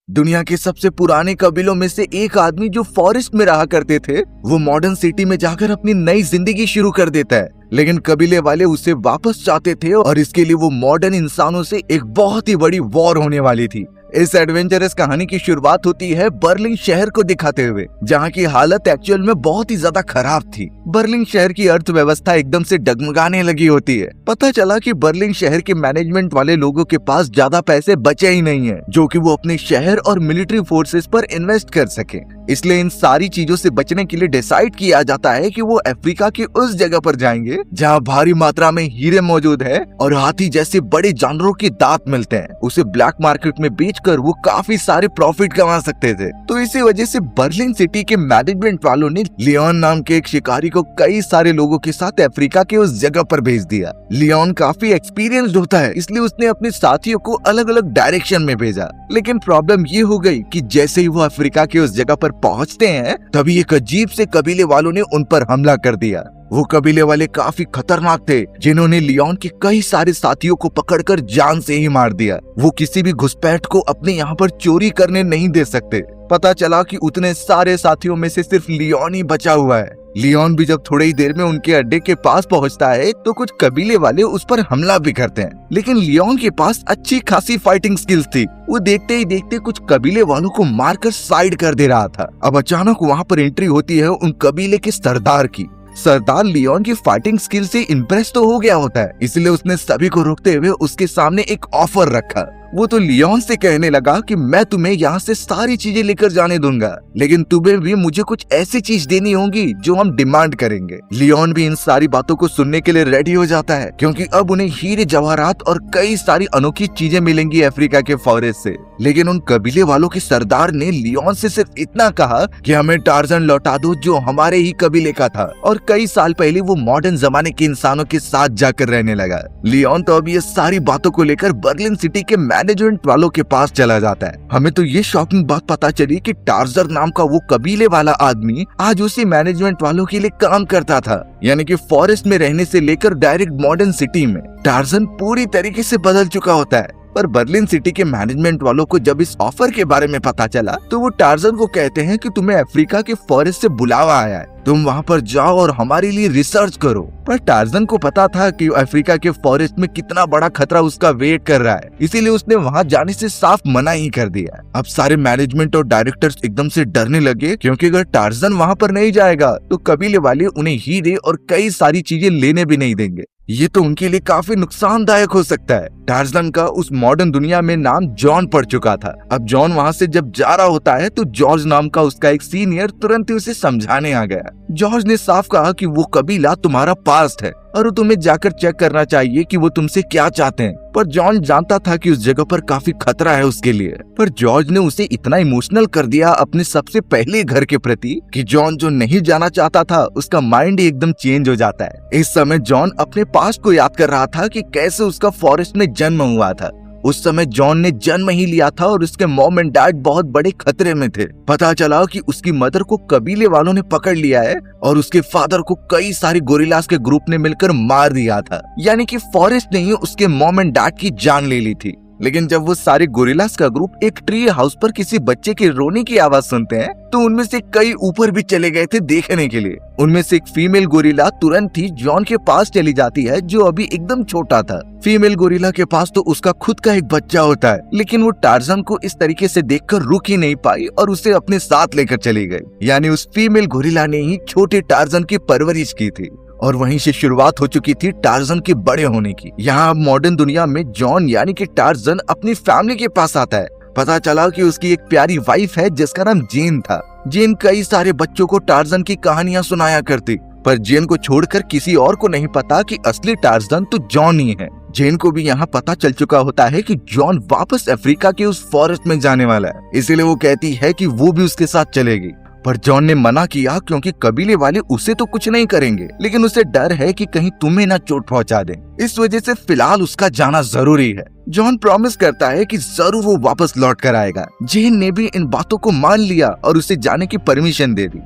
दुनिया के सबसे पुराने कबीलों में से एक आदमी जो फॉरेस्ट में रहा करते थे, वो मॉडर्न सिटी में जाकर अपनी नई जिंदगी शुरू कर देता है। लेकिन कबीले वाले उसे वापस चाहते थे और इसके लिए वो मॉडर्न इंसानों से एक बहुत ही बड़ी वॉर होने वाली थी। इस एडवेंचरस कहानी की शुरुआत होती है बर्लिन शहर को दिखाते हुए, जहाँ की हालत एक्चुअल में बहुत ही ज्यादा खराब थी। बर्लिन शहर की अर्थव्यवस्था एकदम से डगमगाने लगी होती है। पता चला कि बर्लिन शहर के मैनेजमेंट वाले लोगों के पास ज्यादा पैसे बचे ही नहीं है, जो कि वो अपने शहर और मिलिट्री फोर्सेस पर इन्वेस्ट कर सके। इसलिए इन सारी चीजों से बचने के लिए डिसाइड किया जाता है कि वो अफ्रीका की उस जगह पर जाएंगे जहाँ भारी मात्रा में हीरे मौजूद है और हाथी जैसे बड़े जानवरों के दांत मिलते हैं। उसे ब्लैक मार्केट में बेचकर वो काफी सारे प्रॉफिट कमा सकते थे। तो इसी वजह से बर्लिन सिटी के मैनेजमेंट वालों ने लियोन नाम के एक शिकारी को कई सारे लोगों के साथ अफ्रीका के उस जगह पर भेज दिया। लियोन काफी एक्सपीरियंस्ड होता है, इसलिए उसने अपने साथियों को अलग अलग डायरेक्शन में भेजा। लेकिन प्रॉब्लम ये हो गई कि जैसे ही वो अफ्रीका के उस जगह पर पहुंचते हैं, तभी एक अजीब से कबीले वालों ने उन पर हमला कर दिया। वो कबीले वाले काफी खतरनाक थे, जिन्होंने लियोन के कई सारे साथियों को पकड़कर जान से ही मार दिया। वो किसी भी घुसपैठ को अपने यहाँ पर चोरी करने नहीं दे सकते। पता चला कि उतने सारे साथियों में से सिर्फ लियोन ही बचा हुआ है। लियोन भी जब थोड़ी ही देर में उनके अड्डे के पास पहुंचता है, तो कुछ कबीले वाले उस पर हमला भी करते हैं। लेकिन लियोन के पास अच्छी खासी फाइटिंग स्किल्स थी। वो देखते ही देखते कुछ कबीले वालों को मारकर साइड कर दे रहा था। अब अचानक वहाँ पर एंट्री होती है उन कबीले के सरदार की। सरदार लियोन की फाइटिंग स्किल से इम्प्रेस तो हो गया होता है, इसलिए उसने सभी को रोकते हुए उसके सामने एक ऑफर रखा। वो तो लियोन से कहने लगा कि मैं तुम्हें यहाँ से सारी चीजें लेकर जाने दूंगा, लेकिन तुम्हें भी मुझे कुछ ऐसी चीज देनी होगी जो हम डिमांड करेंगे। लियोन भी इन सारी बातों को सुनने के लिए रेडी हो जाता है, क्योंकि अब उन्हें हीरे जवाहरात और कई सारी अनोखी चीजें मिलेंगी अफ्रीका के फॉरेस्ट से। लेकिन उन कबीले वालों के सरदार ने लियोन से सिर्फ इतना कहा कि हमें टार्जन लौटा दो, जो हमारे ही कबीले का था और कई साल पहले वो मॉडर्न जमाने के इंसानों के साथ जाकर रहने लगा। लियोन तो अब ये सारी बातों को लेकर बर्लिन सिटी के मैनेजमेंट वालों के पास चला जाता है। हमें तो ये शॉकिंग बात पता चली कि टार्जन नाम का वो कबीले वाला आदमी आज उसी मैनेजमेंट वालों के लिए काम करता था, यानी कि फॉरेस्ट में रहने से लेकर डायरेक्ट मॉडर्न सिटी में टार्जन पूरी तरीके से बदल चुका होता है। पर बर्लिन सिटी के मैनेजमेंट वालों को जब इस ऑफर के बारे में पता चला, तो वो टार्जन को कहते हैं कि तुम्हें अफ्रीका के फॉरेस्ट से बुलावा आया है, तुम वहाँ पर जाओ और हमारे लिए रिसर्च करो। पर टार्जन को पता था कि अफ्रीका के फॉरेस्ट में कितना बड़ा खतरा उसका वेट कर रहा है, इसीलिए उसने वहाँ जाने से साफ मना ही कर दिया। अब सारे मैनेजमेंट और डायरेक्टर्स एकदम से डरने लगे, क्योंकि अगर टार्जन वहाँ पर नहीं जाएगा तो कबीले वाले उन्हें हीरे और कई सारी चीजें लेने भी नहीं देंगे। ये तो उनके लिए काफी नुकसानदायक हो सकता है। टार्जन का उस मॉडर्न दुनिया में नाम जॉन पड़ चुका था। अब जॉन वहाँ से जब जा रहा होता है, तो जॉर्ज नाम का उसका एक सीनियर तुरंत ही उसे समझाने आ गया। जॉर्ज ने साफ कहा कि वो कबीला तुम्हारा पास्ट है और तुम्हें जाकर चेक करना चाहिए कि वो तुमसे क्या चाहते हैं। पर जॉन जानता था कि उस जगह पर काफी खतरा है उसके लिए। पर जॉर्ज ने उसे इतना इमोशनल कर दिया अपने सबसे पहले घर के प्रति कि जॉन जो नहीं जाना चाहता था, उसका माइंड ही एकदम चेंज हो जाता है। इस समय जॉन अपने पास्ट को याद कर रहा था कि कैसे उसका फॉरेस्ट में जन्म हुआ था। उस समय जॉन ने जन्म ही लिया था और उसके मॉम एंड डैड बहुत बड़े खतरे में थे। पता चला कि उसकी मदर को कबीले वालों ने पकड़ लिया है और उसके फादर को कई सारे गोरिल्लास के ग्रुप ने मिलकर मार दिया था, यानी कि फॉरेस्ट ने ही उसके मॉम एंड डैड की जान ले ली थी। लेकिन जब वो सारे गोरिल्लास का ग्रुप एक ट्री हाउस पर किसी बच्चे के रोने की आवाज सुनते हैं, तो उनमें से कई ऊपर भी चले गए थे देखने के लिए। उनमें से एक फीमेल गोरिल्ला तुरंत ही जॉन के पास चली जाती है, जो अभी एकदम छोटा था। फीमेल गोरिल्ला के पास तो उसका खुद का एक बच्चा होता है, लेकिन वो टार्जन को इस तरीके से देखकर रुक ही नहीं पाई और उसे अपने साथ लेकर चली गई। यानी उस फीमेल गोरिल्ला ने ही छोटे टार्जन की परवरिश की थी और वहीं से शुरुआत हो चुकी थी टार्जन के बड़े होने की। यहाँ मॉडर्न दुनिया में जॉन यानी कि टार्जन अपनी फैमिली के पास आता है। पता चला कि उसकी एक प्यारी वाइफ है जिसका नाम जेन था। जेन कई सारे बच्चों को टार्जन की कहानियां सुनाया करती, पर जेन को छोड़कर किसी और को नहीं पता कि असली टार्जन तो जॉन ही है। जेन को भी यहाँ पता चल चुका होता है कि जॉन वापस अफ्रीका के उस फॉरेस्ट में जाने वाला है, इसीलिए वो कहती है कि वो भी उसके साथ चलेगी। पर जॉन ने मना किया, क्योंकि कबीले वाले उसे तो कुछ नहीं करेंगे, लेकिन उसे डर है कि कहीं तुम्हें ना चोट पहुंचा दें। इस वजह से फिलहाल उसका जाना जरूरी है। जॉन प्रॉमिस करता है कि जरूर वो वापस लौट कर आएगा। जेन ने भी इन बातों को मान लिया और उसे जाने की परमिशन दे दी।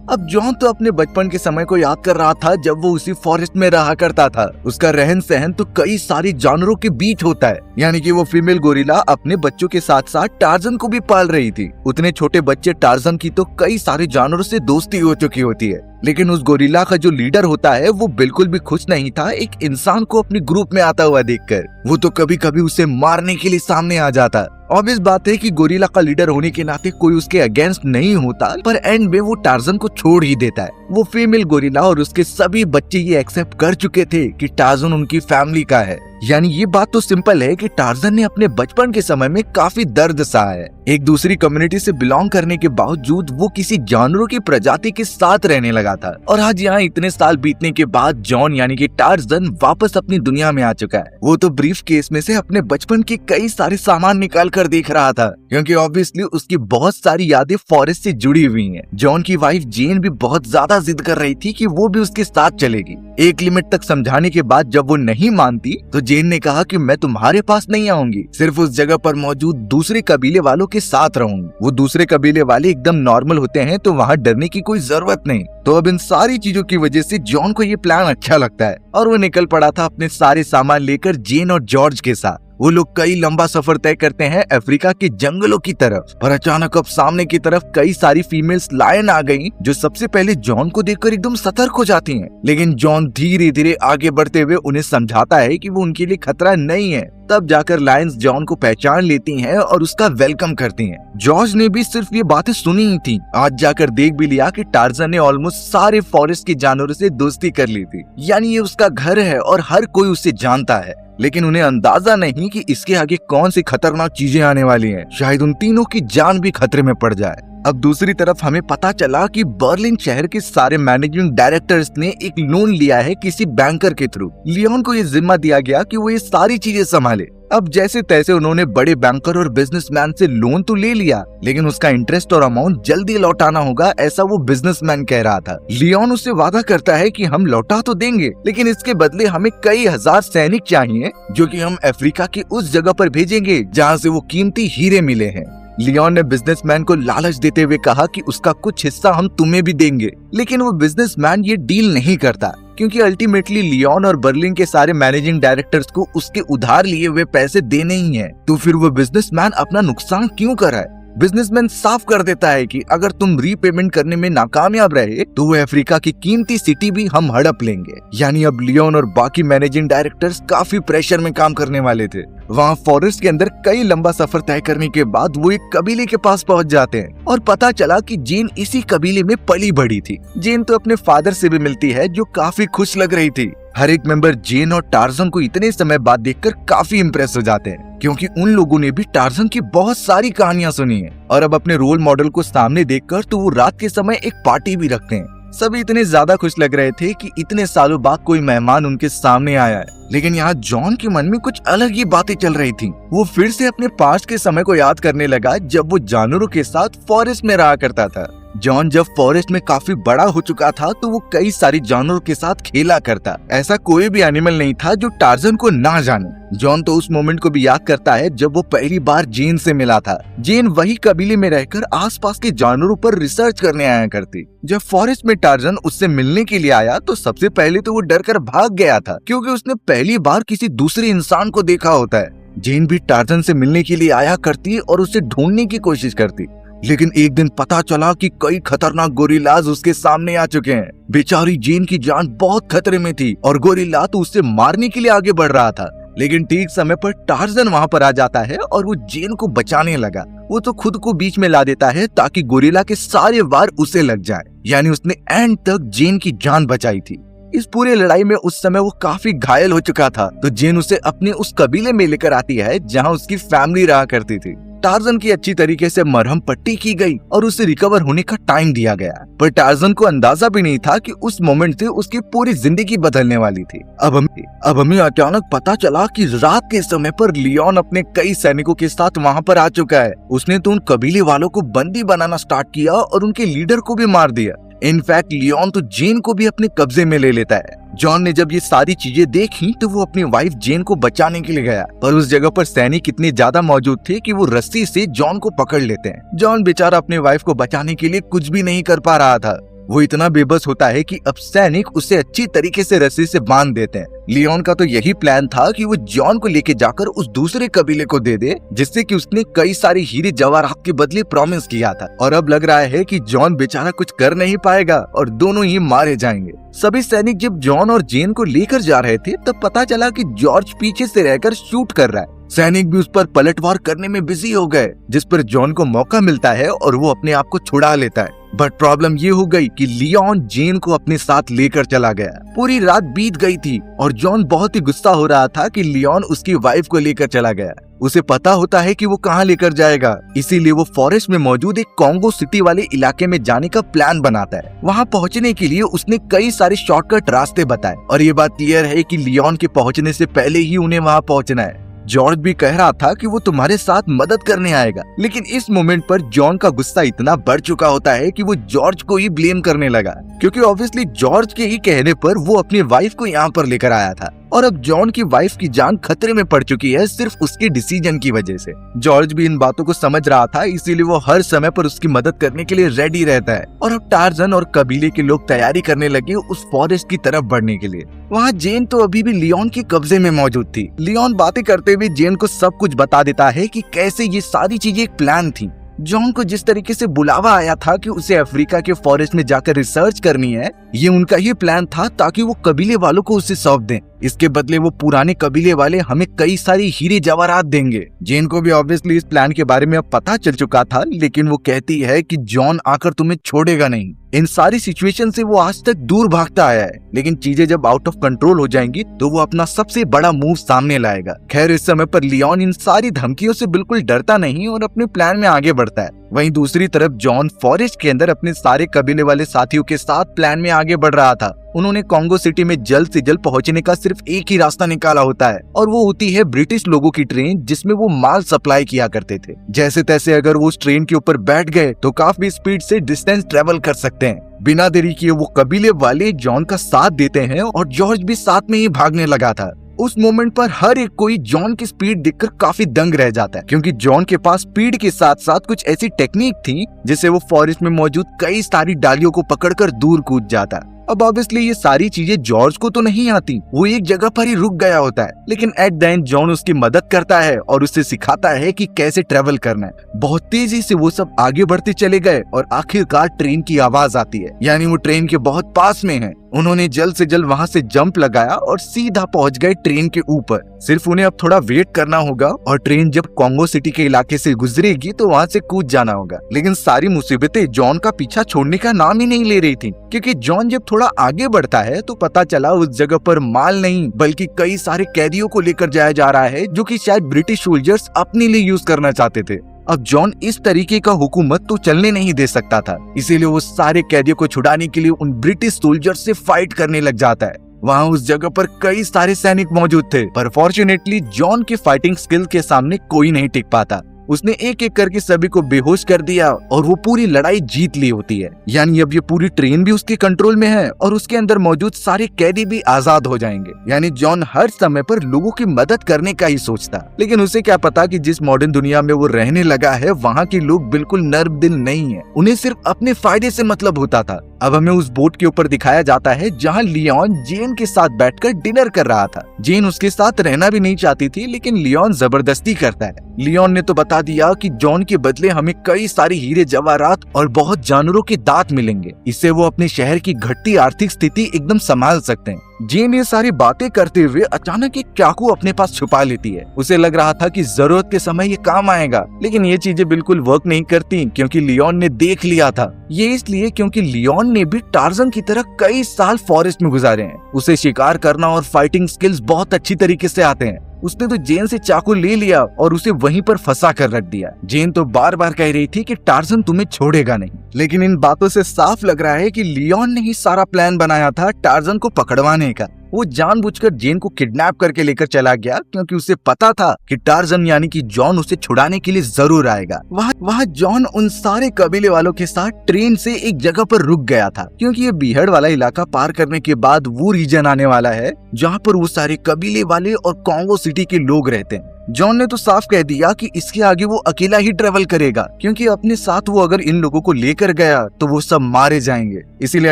अब जॉन तो अपने बचपन के समय को याद कर रहा था जब वो उसी फॉरेस्ट में रहा करता था। उसका रहन सहन तो कई सारे जानवरों के बीच होता है, यानी कि वो फीमेल गोरिल्ला अपने बच्चों के साथ साथ टार्जन को भी पाल रही थी। उतने छोटे बच्चे टार्जन की तो कई सारे जानवरों से दोस्ती हो चुकी होती है, लेकिन उस गोरिल्ला का जो लीडर होता है वो बिल्कुल भी खुश नहीं था एक इंसान को अपने ग्रुप में आता हुआ देखकर। वो तो कभी कभी उसे मारने के लिए सामने आ जाता। ऑब्वियस बात है कि गोरिल्ला का लीडर होने के नाते कोई उसके अगेंस्ट नहीं होता, पर एंड में वो टार्जन को छोड़ ही देता है। वो फीमेल गोरिल्ला और उसके सभी बच्चे ये एक्सेप्ट कर चुके थे कि टार्जन उनकी फैमिली का है। यानी ये बात तो सिंपल है कि टार्जन ने अपने बचपन के समय में काफी दर्द सहा है। एक दूसरी कम्युनिटी से बिलोंग करने के बावजूद वो किसी जानवरों की प्रजाति के साथ रहने लगा था, और आज यहाँ इतने साल बीतने के बाद जॉन यानी कि टार्जन वापस अपनी दुनिया में आ चुका है। वो तो ब्रीफ केस में से अपने बचपन के कई सारे सामान निकाल कर देख रहा था, क्योंकि ऑब्वियसली उसकी बहुत सारी यादें फॉरेस्ट से जुड़ी हुई हैं। जॉन की वाइफ जेन भी बहुत ज्यादा जिद कर रही थी कि वो भी उसके साथ चलेगी। एक लिमिट तक समझाने के बाद जब वो नहीं मानती तो जेन ने कहा कि मैं तुम्हारे पास नहीं आऊंगी, सिर्फ उस जगह पर मौजूद दूसरे कबीले वालों के साथ रहूंगी। वो दूसरे कबीले वाले एकदम नॉर्मल होते हैं तो वहाँ डरने की कोई जरूरत नहीं। तो अब इन सारी चीजों की वजह से जॉन को ये प्लान अच्छा लगता है और वो निकल पड़ा था अपने सारे सामान लेकर जेन और जॉर्ज के साथ। वो लोग कई लंबा सफर तय करते हैं अफ्रीका के जंगलों की तरफ, पर अचानक अब सामने की तरफ कई सारी फीमेल्स लायन आ गईं, जो सबसे पहले जॉन को देखकर एकदम सतर्क हो जाती हैं। लेकिन जॉन धीरे धीरे आगे बढ़ते हुए उन्हें समझाता है कि वो उनके लिए खतरा नहीं है। तब जाकर लायंस जॉन को पहचान लेती हैं और उसका वेलकम करती हैं। जॉर्ज ने भी सिर्फ ये बातें सुनी ही थी, आज जाकर देख भी लिया कि टार्जन ने ऑलमोस्ट सारे फॉरेस्ट के जानवरों से दोस्ती कर ली थी। यानी ये उसका घर है और हर कोई उसे जानता है, लेकिन उन्हें अंदाजा नहीं कि इसके आगे कौन सी खतरनाक चीजें आने वाली हैं। शायद उन तीनों की जान भी खतरे में पड़ जाए। अब दूसरी तरफ हमें पता चला कि बर्लिन शहर के सारे मैनेजिंग डायरेक्टर्स ने एक लोन लिया है किसी बैंकर के थ्रू। लियोन को ये जिम्मा दिया गया कि वो ये सारी चीजें संभाले। अब जैसे तैसे उन्होंने बड़े बैंकर और बिजनेसमैन से लोन तो ले लिया, लेकिन उसका इंटरेस्ट और अमाउंट जल्दी लौटाना होगा, ऐसा वो बिजनेसमैन कह रहा था। लियोन उससे वादा करता है कि हम लौटा तो देंगे, लेकिन इसके बदले हमें कई हजार सैनिक चाहिए, जो कि हम अफ्रीका की उस जगह पर भेजेंगे जहाँ से वो कीमती हीरे मिले हैं। लियोन ने बिजनेसमैन को लालच देते हुए कहा कि उसका कुछ हिस्सा हम तुम्हें भी देंगे, लेकिन वो बिजनेसमैन ये डील नहीं करता, क्योंकि अल्टीमेटली लियोन और बर्लिन के सारे मैनेजिंग डायरेक्टर्स को उसके उधार लिए हुए पैसे देने ही हैं। तो फिर वो बिजनेसमैन अपना नुकसान क्यों कराए? बिजनेसमैन साफ कर देता है कि अगर तुम रीपेमेंट करने में नाकामयाब रहे तो वो अफ्रीका की कीमती सिटी भी हम हड़प लेंगे। यानी अब लियोन और बाकी मैनेजिंग डायरेक्टर्स काफी प्रेशर में काम करने वाले थे। वहाँ फॉरेस्ट के अंदर कई लंबा सफर तय करने के बाद वो एक कबीले के पास पहुँच जाते हैं और पता चला कि जेन इसी कबीले में पली बड़ी थी। जेन तो अपने फादर से भी मिलती है, जो काफी खुश लग रही थी। हर एक मेंबर जेन और टार्जन को इतने समय बाद देखकर काफी इम्प्रेस हो जाते हैं, क्योंकि उन लोगों ने भी टार्जन की बहुत सारी कहानियां सुनी है। और अब अपने रोल मॉडल को सामने देखकर तो वो रात के समय एक पार्टी भी रखते हैं। सभी इतने ज्यादा खुश लग रहे थे कि इतने सालों बाद कोई मेहमान उनके सामने आया है। लेकिन यहाँ जॉन के मन में कुछ अलग ही बातें चल रही थी। वो फिर से अपने पास्ट के समय को याद करने लगा जब वो जानवरों के साथ फॉरेस्ट में रहा करता था। जॉन जब फॉरेस्ट में काफी बड़ा हो चुका था तो वो कई सारी जानवरों के साथ खेला करता। ऐसा कोई भी एनिमल नहीं था जो टार्जन को ना जाने। जॉन तो उस मोमेंट को भी याद करता है जब वो पहली बार जेन से मिला था। जेन वही कबीले में रहकर आसपास के जानवरों पर रिसर्च करने आया करती। जब फॉरेस्ट में टार्जन उससे मिलने के लिए आया तो सबसे पहले तो वो डर कर भाग गया था, क्योंकि उसने पहली बार किसी दूसरे इंसान को देखा होता है। जेन भी टार्जन से मिलने के लिए आया करती और उसे ढूंढने की कोशिश करती, लेकिन एक दिन पता चला कि कई खतरनाक गोरिल्लाज उसके सामने आ चुके हैं। बेचारी जेन की जान बहुत खतरे में थी और गोरिल्ला तो उससे मारने के लिए आगे बढ़ रहा था। लेकिन ठीक समय पर टार्जन वहाँ पर आ जाता है और वो जेन को बचाने लगा। वो तो खुद को बीच में ला देता है ताकि गोरिल्ला के सारे वार उसे लग जाए। यानी उसने एंड तक जेन की जान बचाई थी। इस पूरे लड़ाई में उस समय वो काफी घायल हो चुका था, तो जेन उसे अपने उस कबीले में लेकर आती है जहाँ उसकी फैमिली रहा करती थी। टार्जन की अच्छी तरीके से मरहम पट्टी की गई और उसे रिकवर होने का टाइम दिया गया, पर टार्जन को अंदाजा भी नहीं था कि उस मोमेंट से उसकी पूरी जिंदगी बदलने वाली थी। अब हमें अचानक पता चला कि रात के समय पर लियोन अपने कई सैनिकों के साथ वहाँ पर आ चुका है। उसने तो उन कबीले वालों को बंदी बनाना स्टार्ट किया और उनके लीडर को भी मार दिया। इनफैक्ट लियोन तो जेन को भी अपने कब्जे में ले लेता है। जॉन ने जब ये सारी चीजें देखी तो वो अपनी वाइफ जेन को बचाने के लिए गया, पर उस जगह पर सैनिक इतने ज्यादा मौजूद थे कि वो रस्सी से जॉन को पकड़ लेते हैं। जॉन बेचारा अपनी वाइफ को बचाने के लिए कुछ भी नहीं कर पा रहा था। वो इतना बेबस होता है कि अब सैनिक उसे अच्छी तरीके से रस्सी से बांध देते हैं। लियोन का तो यही प्लान था कि वो जॉन को लेके जाकर उस दूसरे कबीले को दे दे, जिससे कि उसने कई सारे हीरे जवाहरात के बदले प्रॉमिस किया था। और अब लग रहा है कि जॉन बेचारा कुछ कर नहीं पाएगा और दोनों ही मारे जाएंगे। सभी सैनिक जब जॉन और जेन को लेकर जा रहे थे तब पता चला कि जॉर्ज पीछे से रहकर शूट कर रहा है। सैनिक भी उस पर पलटवार करने में बिजी हो गए, जिस पर जॉन को मौका मिलता है और वो अपने आप को छुड़ा लेता है। बट प्रॉब्लम ये हो गई कि लियोन जेन को अपने साथ लेकर चला गया। पूरी रात बीत गई थी और जॉन बहुत ही गुस्सा हो रहा था कि लियोन उसकी वाइफ को लेकर चला गया। उसे पता होता है कि वो कहाँ लेकर जाएगा, इसीलिए वो फॉरेस्ट में मौजूद एक कॉन्गो सिटी वाले इलाके में जाने का प्लान बनाता है। वहाँ पहुँचने के लिए उसने कई सारे शॉर्टकट रास्ते बताए और ये बात क्लियर है कि लियोन के पहुँचने से पहले ही उन्हें वहाँ पहुँचना है। जॉर्ज भी कह रहा था कि वो तुम्हारे साथ मदद करने आएगा, लेकिन इस मोमेंट पर जॉन का गुस्सा इतना बढ़ चुका होता है कि वो जॉर्ज को ही ब्लेम करने लगा, क्योंकि ऑब्वियसली जॉर्ज के ही कहने पर वो अपनी वाइफ को यहाँ पर लेकर आया था और अब जॉन की वाइफ की जान खतरे में पड़ चुकी है सिर्फ उसके डिसीजन की वजह से। जॉर्ज भी इन बातों को समझ रहा था, इसीलिए वो हर समय पर उसकी मदद करने के लिए रेडी रहता है। और अब टार्जन और कबीले के लोग तैयारी करने लगे उस फॉरेस्ट की तरफ बढ़ने के लिए। वहाँ जेन तो अभी भी लियोन के कब्जे में मौजूद थी। लियोन बातें करते हुए जेन को सब कुछ बता देता है कि कैसे ये सारी चीजें एक प्लान थी। जॉन को जिस तरीके से बुलावा आया था कि उसे अफ्रीका के फॉरेस्ट में जाकर रिसर्च करनी है, ये उनका ही प्लान था ताकि वो कबीले वालों को उसे सौंप दें। इसके बदले वो पुराने कबीले वाले हमें कई सारी हीरे जवाहरात देंगे। जेन को भी ऑब्वियसली इस प्लान के बारे में अब पता चल चुका था, लेकिन वो कहती है कि जॉन आकर तुम्हें छोड़ेगा नहीं। इन सारी सिचुएशन से वो आज तक दूर भागता आया है, लेकिन चीजें जब आउट ऑफ कंट्रोल हो जाएंगी तो वो अपना सबसे बड़ा मूव सामने लाएगा। खैर इस समय पर लियोन इन सारी धमकियों से बिल्कुल डरता नहीं और अपने प्लान में आगे बढ़ता है। वहीं दूसरी तरफ जॉन फॉरेस्ट के अंदर अपने सारे कबीले वाले साथियों के साथ प्लान में आगे बढ़ रहा था। उन्होंने कॉन्गो सिटी में जल्द से जल्द पहुंचने का सिर्फ एक ही रास्ता निकाला होता है और वो होती है ब्रिटिश लोगों की ट्रेन, जिसमें वो माल सप्लाई किया करते थे। जैसे तैसे अगर वो उस ट्रेन के ऊपर बैठ गए तो काफी स्पीड से डिस्टेंस ट्रेवल कर सकते हैं। बिना देरी किए वो कबीले वाले जॉन का साथ देते हैं और जॉर्ज भी साथ में ही भागने लगा था। उस मोमेंट पर हर एक कोई जॉन की स्पीड देखकर काफी दंग रह जाता है, क्योंकि जॉन के पास स्पीड के साथ साथ कुछ ऐसी टेक्निक थी जिससे वो फॉरेस्ट में मौजूद कई सारी डालियों को पकड़कर दूर कूद जाता है। अब ऑब्वियसली ये सारी चीजें जॉर्ज को तो नहीं आती, वो एक जगह पर ही रुक गया होता है, लेकिन एट द एंड जॉन उसकी मदद करता है और उसे सिखाता है कि कैसे ट्रेवल करना है। बहुत तेजी से वो सब आगे बढ़ते चले गए और आखिरकार ट्रेन की आवाज आती है, यानी वो ट्रेन के बहुत पास में है। उन्होंने जल्द से जल्द वहाँ से जंप लगाया और सीधा पहुँच गए ट्रेन के ऊपर। सिर्फ उन्हें अब थोड़ा वेट करना होगा और ट्रेन जब कॉन्गो सिटी के इलाके से गुजरेगी तो वहाँ से कूद जाना होगा। लेकिन सारी मुसीबतें जॉन का पीछा छोड़ने का नाम ही नहीं ले रही थी, क्योंकि जॉन जब थोड़ा आगे बढ़ता है तो पता चला उस जगह पर माल नहीं बल्कि कई सारे कैदियों को लेकर जाया जा रहा है, जो कि शायद ब्रिटिश सोल्जर्स अपने लिए यूज करना चाहते थे। अब जॉन इस तरीके का हुकूमत तो चलने नहीं दे सकता था, इसीलिए वो सारे कैदियों को छुड़ाने के लिए उन ब्रिटिश सोल्जर्स से फाइट करने लग जाता है। वहाँ उस जगह पर कई सारे सैनिक मौजूद थे, पर फॉर्चुनेटली जॉन के फाइटिंग स्किल के सामने कोई नहीं टिक पाता। उसने एक एक करके सभी को बेहोश कर दिया और वो पूरी लड़ाई जीत ली होती है। यानी अब ये पूरी ट्रेन भी उसके कंट्रोल में है और उसके अंदर मौजूद सारे कैदी भी आजाद हो जाएंगे। यानी जॉन हर समय पर लोगों की मदद करने का ही सोचता, लेकिन उसे क्या पता कि जिस मॉडर्न दुनिया में वो रहने लगा है वहाँ के लोग बिल्कुल नर्म दिल नहीं है, उन्हें सिर्फ अपने फायदे से मतलब होता था। अब हमें उस बोट के ऊपर दिखाया जाता है जहाँ लियोन जेन के साथ बैठकर डिनर कर रहा था। जेन उसके साथ रहना भी नहीं चाहती थी, लेकिन लियोन जबरदस्ती करता है। लियोन ने तो बता दिया कि जॉन के बदले हमें कई सारी हीरे जवाहरात और बहुत जानवरों के दांत मिलेंगे, इससे वो अपने शहर की घटती आर्थिक स्थिति एकदम संभाल सकते हैं। जेन ये सारी बातें करते हुए अचानक एक चाकू अपने पास छुपा लेती है। उसे लग रहा था कि जरूरत के समय ये काम आएगा, लेकिन ये चीजें बिल्कुल वर्क नहीं करती, क्योंकि लियोन ने देख लिया था। ये इसलिए क्योंकि लियोन ने भी टार्जन की तरह कई साल फॉरेस्ट में गुजारे हैं। उसे शिकार करना और फाइटिंग स्किल्स बहुत अच्छी तरीके से आते हैं। उसने तो जेन से चाकू ले लिया और उसे वहीं पर फंसा कर रख दिया। जेन तो बार बार कह रही थी कि टार्जन तुम्हें छोड़ेगा नहीं, लेकिन इन बातों से साफ लग रहा है कि लियोन ने ही सारा प्लान बनाया था टार्जन को पकड़वाने का। वो जानबूझकर जेन को किडनैप करके लेकर चला गया, क्योंकि उसे पता था कि टार्जन यानी कि जॉन उसे छुड़ाने के लिए जरूर आएगा। वहाँ जॉन उन सारे कबीले वालों के साथ ट्रेन से एक जगह पर रुक गया था, क्योंकि ये बीहड़ वाला इलाका पार करने के बाद वो रीजन आने वाला है जहाँ पर वो सारे कबीले वाले और कॉन्गो सिटी के लोग रहते हैं। जॉन ने तो साफ कह दिया कि इसके आगे वो अकेला ही ट्रेवल करेगा, क्योंकि अपने साथ वो अगर इन लोगों को लेकर गया तो वो सब मारे जाएंगे, इसीलिए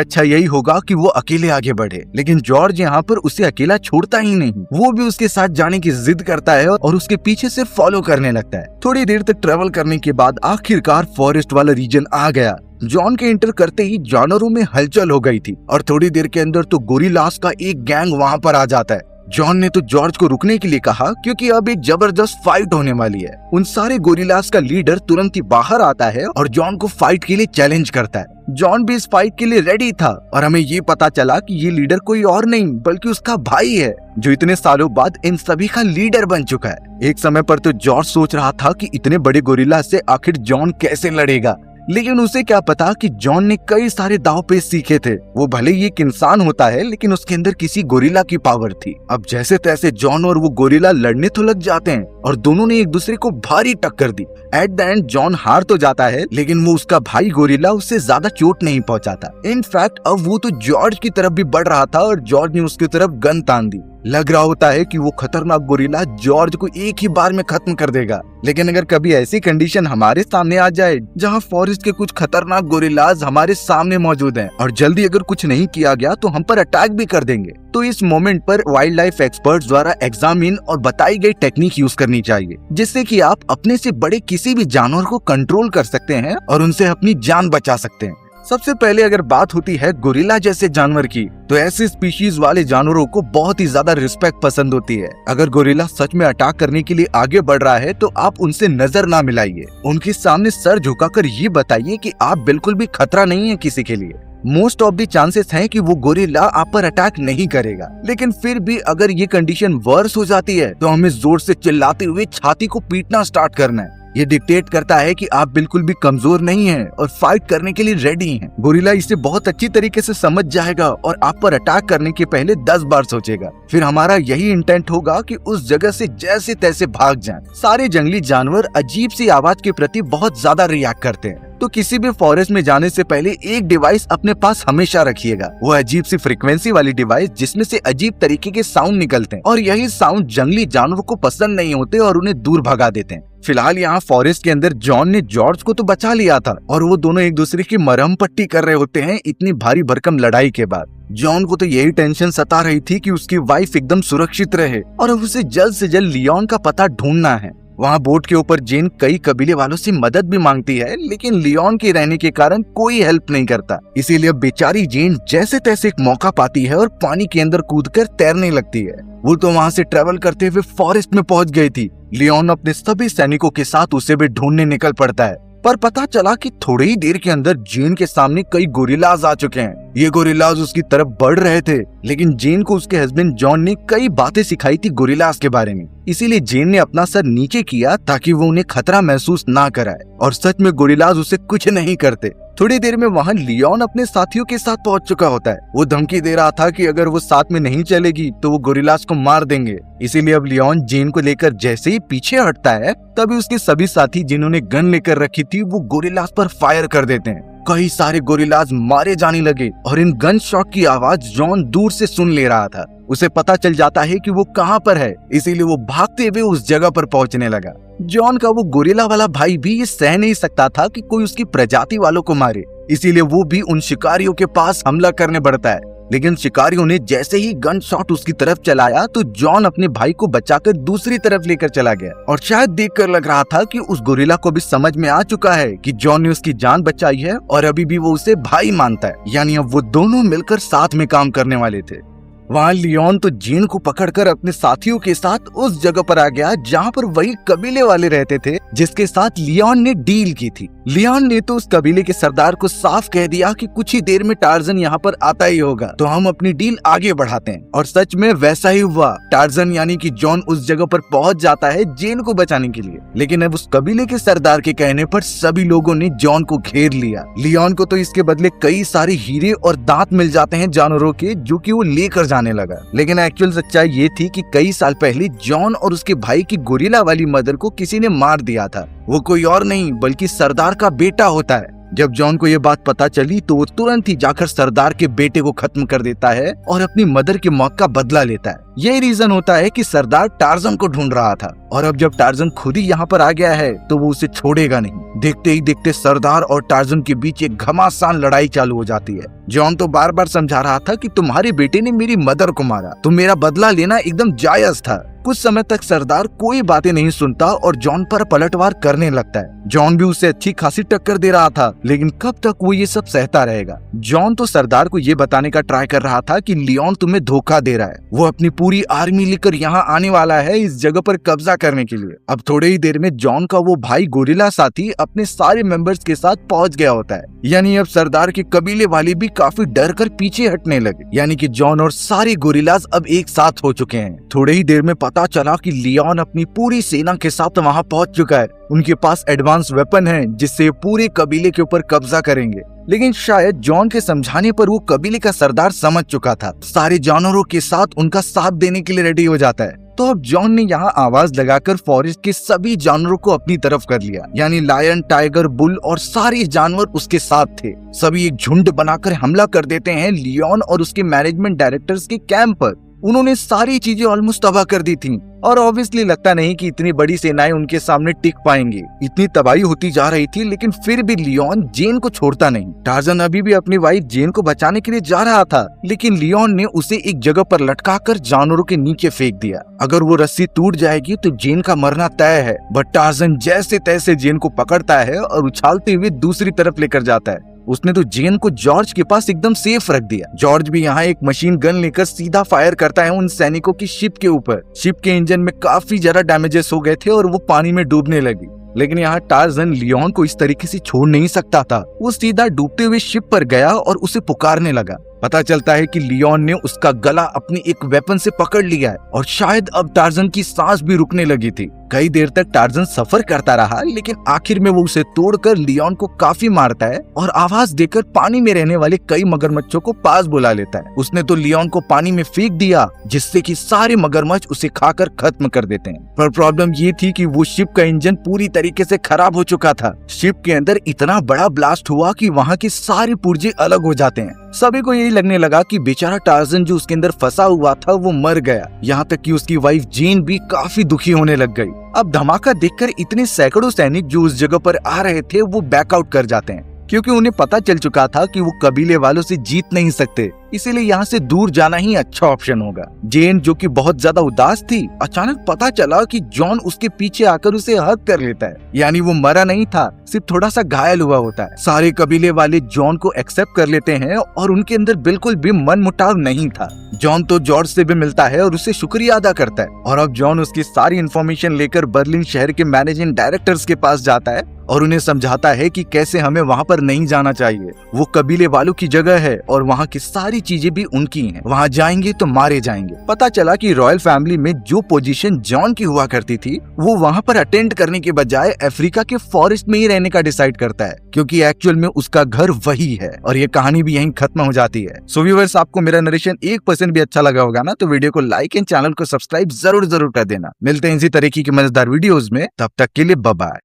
अच्छा यही होगा कि वो अकेले आगे बढ़े। लेकिन जॉर्ज यहाँ पर उसे अकेला छोड़ता ही नहीं, वो भी उसके साथ जाने की जिद करता है और उसके पीछे से फॉलो करने लगता है। थोड़ी देर तक ट्रेवल करने के बाद आखिरकार फॉरेस्ट वाला रीजन आ गया। जॉन के एंटर करते ही जानवरों में हलचल हो गई थी और थोड़ी देर के अंदर तो गोरिल्लास का एक गैंग वहाँ पर आ जाता है। जॉन ने तो जॉर्ज को रुकने के लिए कहा क्योंकि अब एक जबरदस्त फाइट होने वाली है। उन सारे गोरिल्लास का लीडर तुरंत ही बाहर आता है और जॉन को फाइट के लिए चैलेंज करता है। जॉन भी इस फाइट के लिए रेडी था और हमें ये पता चला कि ये लीडर कोई और नहीं बल्कि उसका भाई है, जो इतने सालों बाद इन सभी का लीडर बन चुका है। एक समय पर तो जॉर्ज सोच रहा था कि इतने बड़े गोरिल्ला से आखिर जॉन कैसे लड़ेगा, लेकिन उसे क्या पता कि जॉन ने कई सारे दांव पेच सीखे थे। वो भले ही एक इंसान होता है लेकिन उसके अंदर किसी गोरिल्ला की पावर थी। अब जैसे तैसे जॉन और वो गोरिल्ला लड़ने तो लग जाते हैं और दोनों ने एक दूसरे को भारी टक्कर दी। एट द एंड जॉन हार तो जाता है, लेकिन वो उसका भाई गोरिल्ला उससे ज्यादा चोट नहीं पहुंचाता। इनफैक्ट अब वो तो जॉर्ज की तरफ भी बढ़ रहा था और जॉर्ज ने उसकी तरफ गन तान दी। लग रहा होता है कि वो खतरनाक गोरिल्ला जॉर्ज को एक ही बार में खत्म कर देगा। लेकिन अगर कभी ऐसी कंडीशन हमारे सामने आ जाए जहां फॉरेस्ट के कुछ खतरनाक गोरिल्लाज हमारे सामने मौजूद हैं और जल्दी अगर कुछ नहीं किया गया तो हम पर अटैक भी कर देंगे, तो इस मोमेंट पर वाइल्ड लाइफ एक्सपर्ट्स द्वारा एग्जामिन और बताई गई टेक्निक यूज करनी चाहिए, जिससे कि आप अपने से बड़े किसी भी जानवर को कंट्रोल कर सकते हैं और उनसे अपनी जान बचा सकते हैं। सबसे पहले अगर बात होती है गोरिल्ला जैसे जानवर की, तो ऐसे स्पीशीज वाले जानवरों को बहुत ही ज्यादा रिस्पेक्ट पसंद होती है। अगर गोरिल्ला सच में अटैक करने के लिए आगे बढ़ रहा है तो आप उनसे नजर ना मिलाइए, उनके सामने सर झुकाकर ये बताइए कि आप बिल्कुल भी खतरा नहीं है किसी के लिए। मोस्ट ऑफ द चांसेस हैं कि वो गोरिल्ला आप पर अटैक नहीं करेगा, लेकिन फिर भी अगर ये कंडीशन वर्स हो जाती है तो हमें जोर से चिल्लाते हुए छाती को पीटना स्टार्ट करना है। ये डिक्टेट करता है कि आप बिल्कुल भी कमजोर नहीं हैं और फाइट करने के लिए रेडी हैं। गोरिल्ला इसे बहुत अच्छी तरीके से समझ जाएगा और आप पर अटैक करने के पहले 10 बार सोचेगा। फिर हमारा यही इंटेंट होगा कि उस जगह से जैसे तैसे भाग जाएं। सारे जंगली जानवर अजीब सी आवाज के प्रति बहुत ज्यादा रिएक्ट करते हैं, तो किसी भी फॉरेस्ट में जाने से पहले एक डिवाइस अपने पास हमेशा रखिएगा। वो अजीब सी फ्रीक्वेंसी वाली डिवाइस जिसमें से अजीब तरीके के साउंड निकलते हैं और यही साउंड जंगली जानवरों को पसंद नहीं होते और उन्हें दूर भगा देते हैं। फिलहाल यहाँ फॉरेस्ट के अंदर जॉन ने जॉर्ज को तो बचा लिया था और वो दोनों एक दूसरे की मरहम पट्टी कर रहे होते हैं इतनी भारी भरकम लड़ाई के बाद। जॉन को तो यही टेंशन सता रही थी कि उसकी वाइफ एकदम सुरक्षित रहे और अब उसे जल्द से जल्द लियोन का पता ढूंढना है। वहाँ बोट के ऊपर जेन कई कबीले वालों से मदद भी मांगती है, लेकिन लियोन के रहने के कारण कोई हेल्प नहीं करता। इसीलिए बेचारी जेन जैसे तैसे एक मौका पाती है और पानी के अंदर कूदकर तैरने लगती है। वो तो वहाँ से ट्रेवल करते हुए फॉरेस्ट में पहुँच गई थी। लियोन अपने सभी सैनिकों के साथ उसे भी ढूंढने निकल पड़ता है, पर पता चला कि थोड़ी ही देर के अंदर जेन के सामने कई गोरिल्लाज आ चुके हैं। ये गोरिल्लाज उसकी तरफ बढ़ रहे थे, लेकिन जेन को उसके हस्बैंड जॉन ने कई बातें सिखाई थी गोरिल्लाज के बारे में। इसीलिए जेन ने अपना सर नीचे किया ताकि वो उन्हें खतरा महसूस ना कराए, और सच में गोरिल्लाज उसे कुछ नहीं करते। थोड़ी देर में वहाँ लियोन अपने साथियों के साथ पहुंच चुका होता है। वो धमकी दे रहा था कि अगर वो साथ में नहीं चलेगी तो वो गोरिल्लाज को मार देंगे। इसीलिए अब लियोन जेन को लेकर जैसे ही पीछे हटता है, तभी उसके सभी साथी जिन्होंने गन लेकर रखी थी वो गोरिल्लाज पर फायर कर देते हैं। कई सारे गोरिल्लाज मारे जाने लगे और इन गन शॉट की आवाज जॉन दूर से सुन ले रहा था। उसे पता चल जाता है कि वो कहाँ पर है, इसीलिए वो भागते हुए उस जगह पर पहुंचने लगा। जॉन का वो गोरिल्ला वाला भाई भी ये सह नहीं सकता था कि कोई उसकी प्रजाति वालों को मारे, इसीलिए वो भी उन शिकारियों के पास हमला करने बढ़ता है। लेकिन शिकारियों ने जैसे ही गन शॉट उसकी तरफ चलाया तो जॉन अपने भाई को बचाकर दूसरी तरफ लेकर चला गया, और शायद देखकर लग रहा था कि उस गोरिल्ला को भी समझ में आ चुका है कि जॉन ने उसकी जान बचाई है और अभी भी वो उसे भाई मानता है, यानी अब वो दोनों मिलकर साथ में काम करने वाले थे। वहाँ लियोन तो जेन को पकड़कर अपने साथियों के साथ उस जगह पर आ गया जहाँ पर वही कबीले वाले रहते थे जिसके साथ लियोन ने डील की थी। लियोन ने तो उस कबीले के सरदार को साफ कह दिया कि कुछ ही देर में टार्जन यहाँ पर आता ही होगा, तो हम अपनी डील आगे बढ़ाते हैं। और सच में वैसा ही हुआ। टार्जन यानी कि जॉन उस जगह पर पहुंच जाता है जेन को बचाने के लिए, लेकिन अब उस कबीले के सरदार के कहने पर सभी लोगों ने जॉन को घेर लिया। लियोन को तो इसके बदले कई सारे हीरे और दांत मिल जाते हैं जानवरों के, जो कि वो लेकर जाने लगा। लेकिन एक्चुअल सच्चाई ये थी कि कई साल पहले जॉन और उसके भाई की गोरिल्ला वाली मदर को किसी ने मार दिया था। वो कोई और नहीं बल्कि सरदार का बेटा होता है। जब जॉन को ये बात पता चली तो वो तुरंत ही जाकर सरदार के बेटे को खत्म कर देता है और अपनी मदर की मौत का बदला लेता है। यही रीजन होता है कि सरदार टार्जन को ढूंढ रहा था और अब जब टार्जन खुद ही यहाँ पर आ गया है तो वो उसे छोड़ेगा नहीं। देखते ही देखते सरदार और टार्जन के बीच एक घमासान लड़ाई चालू हो जाती है। जॉन तो बार बार समझा रहा था कि तुम्हारे बेटे ने मेरी मदर को मारा, तो मेरा बदला लेना एकदम जायज था। कुछ समय तक सरदार कोई बातें नहीं सुनता और जॉन पर पलटवार करने लगता है। जॉन भी उसे अच्छी खासी टक्कर दे रहा था, लेकिन कब तक वो ये सब सहता रहेगा। जॉन तो सरदार को ये बताने का ट्राई कर रहा था कि लियोन तुम्हें धोखा दे रहा है, वो अपनी पूरी आर्मी लेकर यहाँ आने वाला है इस जगह पर कब्जा करने के लिए। अब थोड़े ही देर में जॉन का वो भाई गोरिल्ला साथी अपने सारे मेंबर्स के साथ पहुंच गया होता है। यानी अब सरदार के कबीले वाले भी काफी डर कर पीछे हटने लगे। यानी कि जॉन और सारे गोरिल्लाज अब एक साथ हो चुके हैं। थोड़े ही देर में पता चला कि लियोन अपनी पूरी सेना के साथ वहां पहुंच चुका है। उनके पास एडवांस वेपन है जिससे पूरे कबीले के ऊपर कब्जा करेंगे। लेकिन शायद जॉन के समझाने पर वो कबीले का सरदार समझ चुका था, सारे जानवरों के साथ उनका साथ देने के लिए रेडी हो जाता है। तो अब जॉन ने यहाँ आवाज लगाकर फॉरेस्ट के सभी जानवरों को अपनी तरफ कर लिया। यानी लायन, टाइगर, बुल और सारे जानवर उसके साथ थे। सभी एक झुंड बनाकर हमला कर देते हैं लियोन और उसके मैनेजमेंट डायरेक्टर्स के कैंप पर। उन्होंने सारी चीजें ऑलमोस्ट तबाह कर दी थी और ऑब्वियसली लगता नहीं कि इतनी बड़ी सेनाएं उनके सामने टिक पाएंगी। इतनी तबाही होती जा रही थी, लेकिन फिर भी लियोन जेन को छोड़ता नहीं। टार्जन अभी भी अपनी वाइफ जेन को बचाने के लिए जा रहा था, लेकिन लियोन ने उसे एक जगह पर लटकाकर जानवरों के नीचे फेंक दिया। अगर वो रस्सी टूट जाएगी तो जेन का मरना तय है। बट टार्जन जैसे तैसे जेन को पकड़ता है और उछालते हुए दूसरी तरफ लेकर जाता है। उसने तो जेन को जॉर्ज के पास एकदम सेफ रख दिया। जॉर्ज भी यहाँ एक मशीन गन लेकर सीधा फायर करता है उन सैनिकों की शिप के ऊपर। शिप के इंजन में काफी ज्यादा डैमेजेस हो गए थे और वो पानी में डूबने लगी। लेकिन यहाँ टार्जन लियोन को इस तरीके से छोड़ नहीं सकता था। वो सीधा डूबते हुए शिप पर गया और उसे पुकारने लगा। पता चलता है कि लियोन ने उसका गला अपनी एक वेपन से पकड़ लिया है और शायद अब टार्जन की सांस भी रुकने लगी थी। कई देर तक टार्जन सफर करता रहा, लेकिन आखिर में वो उसे तोड़कर लियोन को काफी मारता है और आवाज देकर पानी में रहने वाले कई मगरमच्छों को पास बुला लेता है। उसने तो लियोन को पानी में फेंक दिया, जिससे कि सारे मगरमच्छ उसे खाकर खत्म कर देते हैं। पर प्रॉब्लम ये थी कि वो शिप का इंजन पूरी तरीके से खराब हो चुका था। शिप के अंदर इतना बड़ा ब्लास्ट हुआ कि वहाँ के सारे पुर्जे अलग हो जाते हैं। सभी को यही लगने लगा कि बेचारा टार्जन जो उसके अंदर फंसा हुआ था वो मर गया। यहाँ तक कि उसकी वाइफ जेन भी काफी दुखी होने लग गई। अब धमाका देखकर इतने सैकड़ों सैनिक जो उस जगह पर आ रहे थे वो बैकआउट कर जाते हैं, क्योंकि उन्हें पता चल चुका था कि वो कबीले वालों से जीत नहीं सकते, इसीलिए यहाँ से दूर जाना ही अच्छा ऑप्शन होगा। जेन जो कि बहुत ज्यादा उदास थी, अचानक पता चला कि जॉन उसके पीछे आकर उसे हग कर लेता है। यानी वो मरा नहीं था, सिर्फ थोड़ा सा घायल हुआ होता है। सारे कबीले वाले जॉन को एक्सेप्ट कर लेते हैं और उनके अंदर बिल्कुल भी मन मुटाव नहीं था। जॉन तो जॉर्ज से भी मिलता है और उसे शुक्रिया अदा करता है और अब जॉन उसकी सारी इन्फॉर्मेशन लेकर बर्लिन शहर के मैनेजिंग डायरेक्टर्स के पास जाता है और उन्हें समझाता है कि कैसे हमें वहाँ पर नहीं जाना चाहिए। वो कबीले वालों की जगह है और वहाँ की सारी चीजें भी उनकी हैं। वहाँ जाएंगे तो मारे जाएंगे। पता चला कि रॉयल फैमिली में जो पोजीशन जॉन की हुआ करती थी वो वहाँ पर अटेंड करने के बजाय अफ्रीका के फॉरेस्ट में ही रहने का डिसाइड करता है, क्योंकि एक्चुअल में उसका घर वही है। और ये कहानी भी यहीं खत्म हो जाती है। सो व्यूअर्स, आपको मेरा नरेशन 1% भी अच्छा लगा होगा ना, तो वीडियो को लाइक एंड चैनल को सब्सक्राइब जरूर कर देना। मिलते हैं इसी तरीके की मजेदार वीडियोस में, तब तक के लिए बाय बाय।